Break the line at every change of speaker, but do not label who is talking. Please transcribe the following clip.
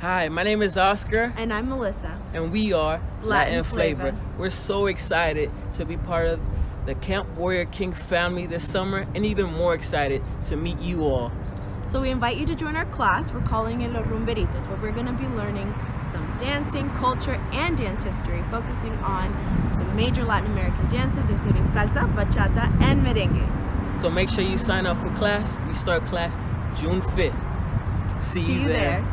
Hi, my name is Oscar.
And I'm Melissa.
And we are
Latin Flavor.
We're so excited to be part of the Camp Warrior King family this summer, and even more excited to meet you all.
So we invite you to join our class. We're calling it Los Rumberitos, where we're going to be learning some dancing, culture, and dance history, focusing on some major Latin American dances, including salsa, bachata, and merengue.
So make sure you sign up for class. We start class June 5th. See you there.